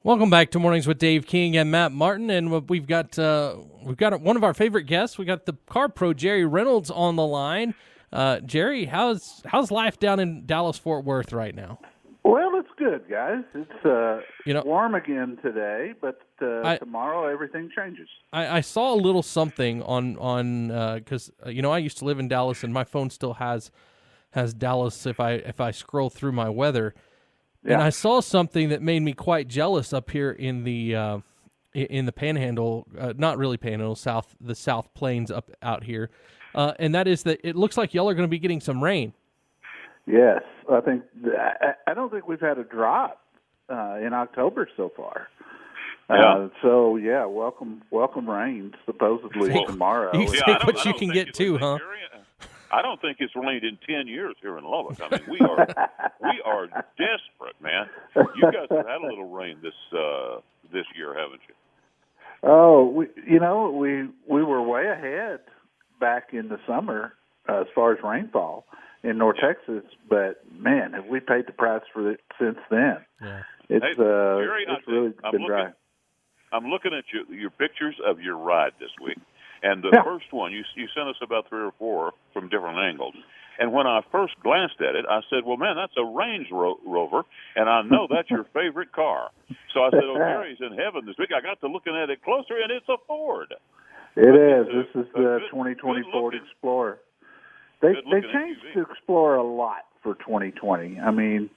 Welcome back to Mornings with Dave King and Matt Martin, and we've got one of our favorite guests. We got the Car Pro Jerry Reynolds on the line. Jerry, how's life down in Dallas-Fort Worth right now? Well, it's good, guys. It's warm again today, but tomorrow everything changes. I saw a little something on because I used to live in Dallas, and my phone still has Dallas if I scroll through my weather. Yeah. And I saw something that made me quite jealous up here in the Panhandle, not really Panhandle, the South Plains out here, and that is that it looks like y'all are going to be getting some rain. Yes, I don't think we've had a drop in October so far. Yeah. Welcome rain supposedly tomorrow. You take what you can get too, huh? I don't think it's rained in 10 years here in Lubbock. I mean, we are desperate, man. You guys have had a little rain this year, haven't you? Oh, we were way ahead back in the summer as far as rainfall in North Texas, but man, have we paid the price for it since then? Yeah. It's Jerry, really been dry. I'm looking at your pictures of your ride this week. And the first one, you sent us about 3 or 4 from different angles. And when I first glanced at it, I said, well, man, that's a Range Rover, and I know that's your favorite car. So I said, oh, Jerry's in heaven this week. I got to looking at it closer, and it's a Ford. It is. This is the 2020 Ford Explorer. They changed the Explorer a lot for 2020. I mean,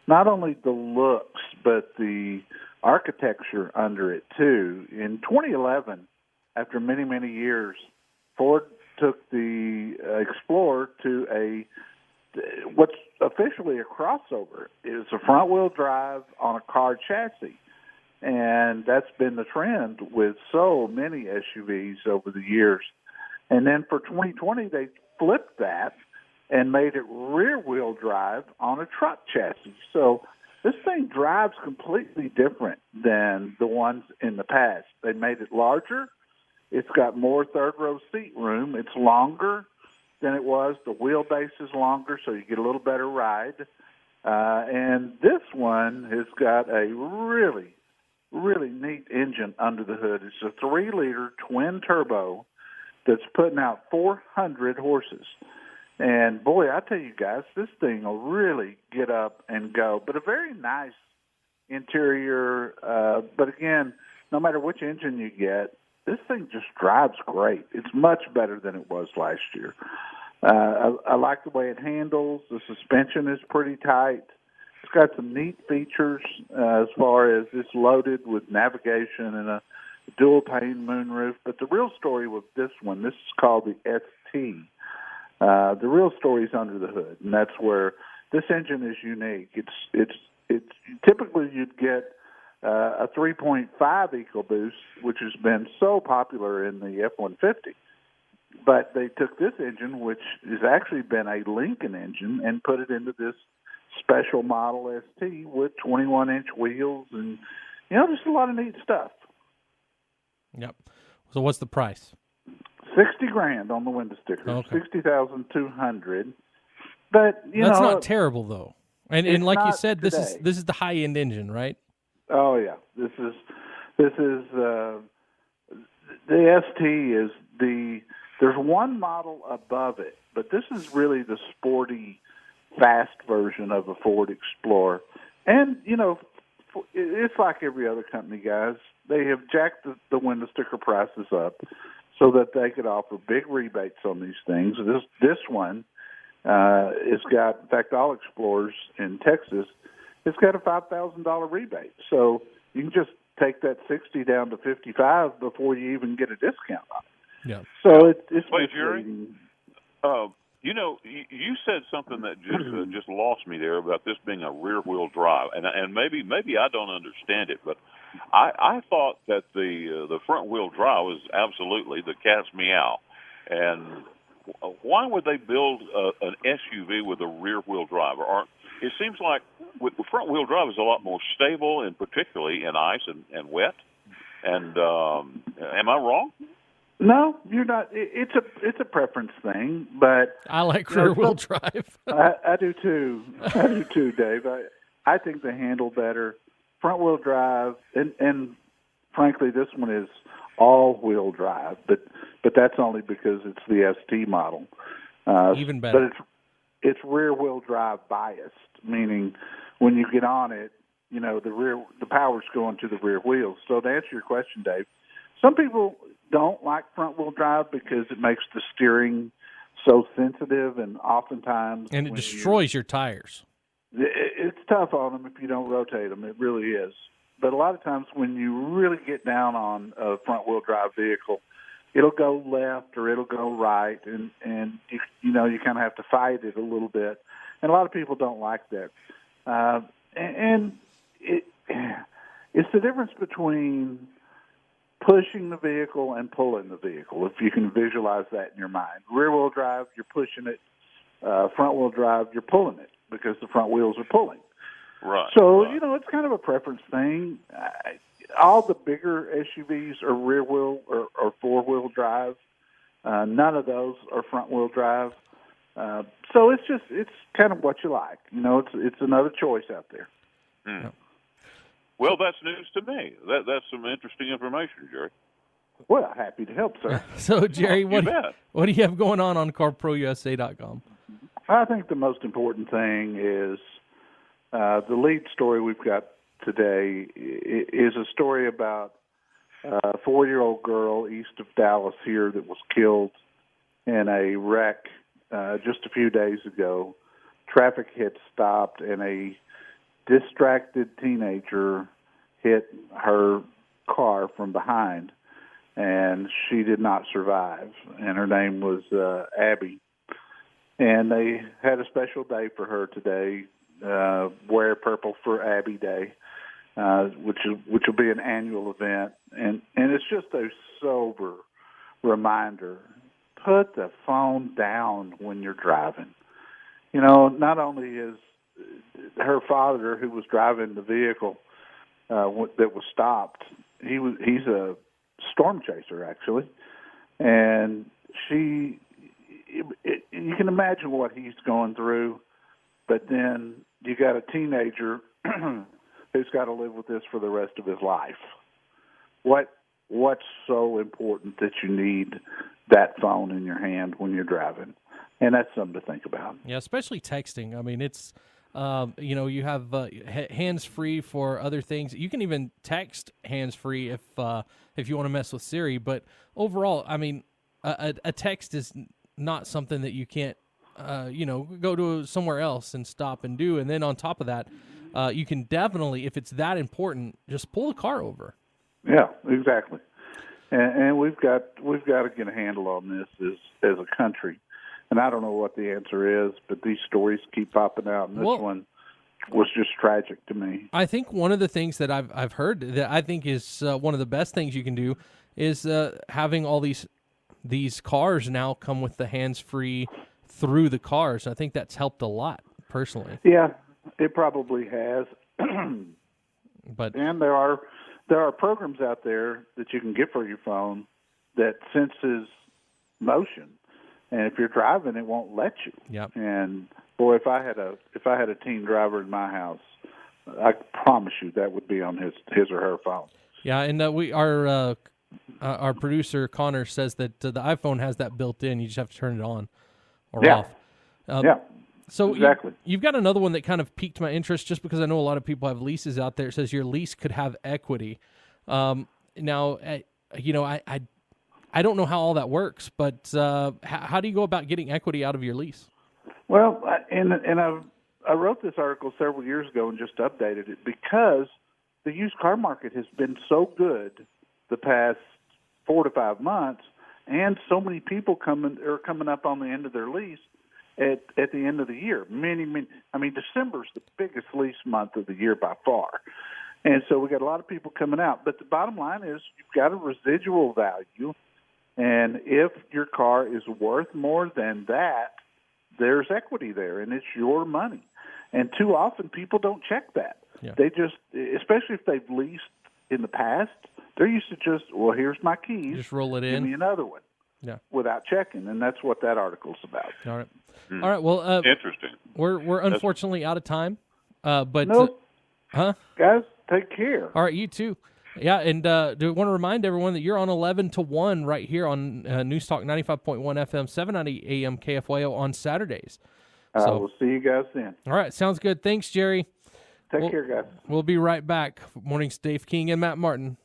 not only the looks, but the architecture under it, too. In 2011, after many, many years, Ford took the Explorer to what's officially a crossover. It's a front-wheel drive on a car chassis, and that's been the trend with so many SUVs over the years. And then for 2020, they flipped that and made it rear-wheel drive on a truck chassis. So this thing drives completely different than the ones in the past. They made it larger. It's got more third-row seat room. It's longer than it was. The wheelbase is longer, so you get a little better ride. And this one has got a really, really neat engine under the hood. It's a 3-liter twin-turbo that's putting out 400 horses. And, boy, I tell you guys, this thing will really get up and go. But a very nice interior. But, again, no matter which engine you get, this thing just drives great. It's much better than it was last year. I like the way it handles. The suspension is pretty tight. It's got some neat features as far as it's loaded with navigation and a dual-pane moonroof. But the real story with this one, this is called the ST. The real story is under the hood, and that's where this engine is unique. It's typically you'd get a 3.5 EcoBoost, which has been so popular in the F-150. But they took this engine, which has actually been a Lincoln engine, and put it into this special model ST with 21-inch wheels and, just a lot of neat stuff. Yep. So what's the price? $60,000 on the window sticker. Okay. $60,200. But that's not terrible though. And like you said, this is the high end engine, right? Oh yeah, this is the ST is there's one model above it, but this is really the sporty, fast version of a Ford Explorer. And it's like every other company, guys. They have jacked the window sticker prices up so that they could offer big rebates on these things. This one it's got, in fact, all Explorers in Texas. It's got a $5,000 rebate. So you can just take that 60 down to 55 before you even get a discount on it. Yeah. So it's Jerry, you said something that just lost me there about this being a rear-wheel drive, and maybe I don't understand it, but I thought that the front-wheel drive was absolutely the cat's meow. And why would they build an SUV with a rear-wheel drive? It seems like with front-wheel drive is a lot more stable, and particularly in ice and wet. And am I wrong? No, you're not. It's a preference thing, but I like rear-wheel drive. I do too. I do too, Dave. I think they handle better. front-wheel drive, and frankly, this one is all-wheel drive, but that's only because it's the ST model. Even better. But it's rear-wheel drive biased, meaning when you get on it, the power's going to the rear wheels. So to answer your question, Dave, some people don't like front-wheel drive because it makes the steering so sensitive, and oftentimes... And it destroys your tires. It's tough on them if you don't rotate them. It really is. But a lot of times when you really get down on a front-wheel drive vehicle, it'll go left or it'll go right, and you kind of have to fight it a little bit. And a lot of people don't like that. And it's the difference between pushing the vehicle and pulling the vehicle, if you can visualize that in your mind. Rear-wheel drive, you're pushing it. Front-wheel drive, you're pulling it because the front wheels are pulling. Right. So, it's kind of a preference thing. All the bigger SUVs are rear-wheel or four-wheel drive. None of those are front-wheel drive. So it's kind of what you like. It's another choice out there. Hmm. Well, that's news to me. That's some interesting information, Jerry. Well, happy to help, sir. So, Jerry, what do you have going on CarProUSA.com? I think the most important thing is the lead story we've got today is a story about a 4-year-old girl east of Dallas here that was killed in a wreck just a few days ago. Traffic had stopped, and a distracted teenager hit her car from behind, and she did not survive. And her name was Abby. And they had a special day for her today, Wear Purple for Abby Day, which will be an annual event. And it's just a sober reminder. Put the phone down when you're driving. Not only is her father, who was driving the vehicle that was stopped, he's a storm chaser, actually. And you can imagine what he's going through, but then you got a teenager who's got to live with this for the rest of his life. What's so important that you need that phone in your hand when you're driving? And that's something to think about. Yeah, especially texting. I mean, it's you have hands-free for other things. You can even text hands-free if you want to mess with Siri. But overall, I mean, a text is not something that you can't, go to somewhere else and stop and do. And then on top of that, you can definitely, if it's that important, just pull the car over. Yeah, exactly. And we've got to get a handle on this as a country. And I don't know what the answer is, but these stories keep popping out, and this one was just tragic to me. I think one of the things that I've heard that I think is one of the best things you can do is having all these cars now come with the hands-free through the cars. I think that's helped a lot, personally. Yeah, it probably has. And there are programs out there that you can get for your phone that senses motion. And if you're driving, it won't let you. Yep. And boy, if I had a teen driver in my house, I promise you that would be on his or her phone. Yeah, and our producer Connor says that the iPhone has that built in. You just have to turn it on or off. So exactly. You've got another one that kind of piqued my interest, just because I know a lot of people have leases out there. It says your lease could have equity. Now, I don't know how all that works, but how do you go about getting equity out of your lease? Well, I wrote this article several years ago and just updated it because the used car market has been so good the past 4 to 5 months, and so many people are coming up on the end of their lease at the end of the year. Many, I mean, December's the biggest lease month of the year by far. And so we got a lot of people coming out. But the bottom line is you've got a residual value. And if your car is worth more than that, there's equity there, and it's your money. And too often people don't check that. Yeah. They just, especially if they've leased in the past, they're used to just, well, here's my keys. Just roll it in. Give me another one. Yeah. Without checking, and that's what that article's about. All right. All right. Well, interesting. We're unfortunately out of time. But nope. Huh? Guys, Take care. All right, you too. Yeah, and do want to remind everyone that you're on 11 to 1 right here on News Talk 95.1 FM, 790 AM KFYO on Saturdays. So We'll see you guys then. All right, sounds good. Thanks, Jerry. Take care, guys. We'll be right back. Mornings, Dave King and Matt Martin.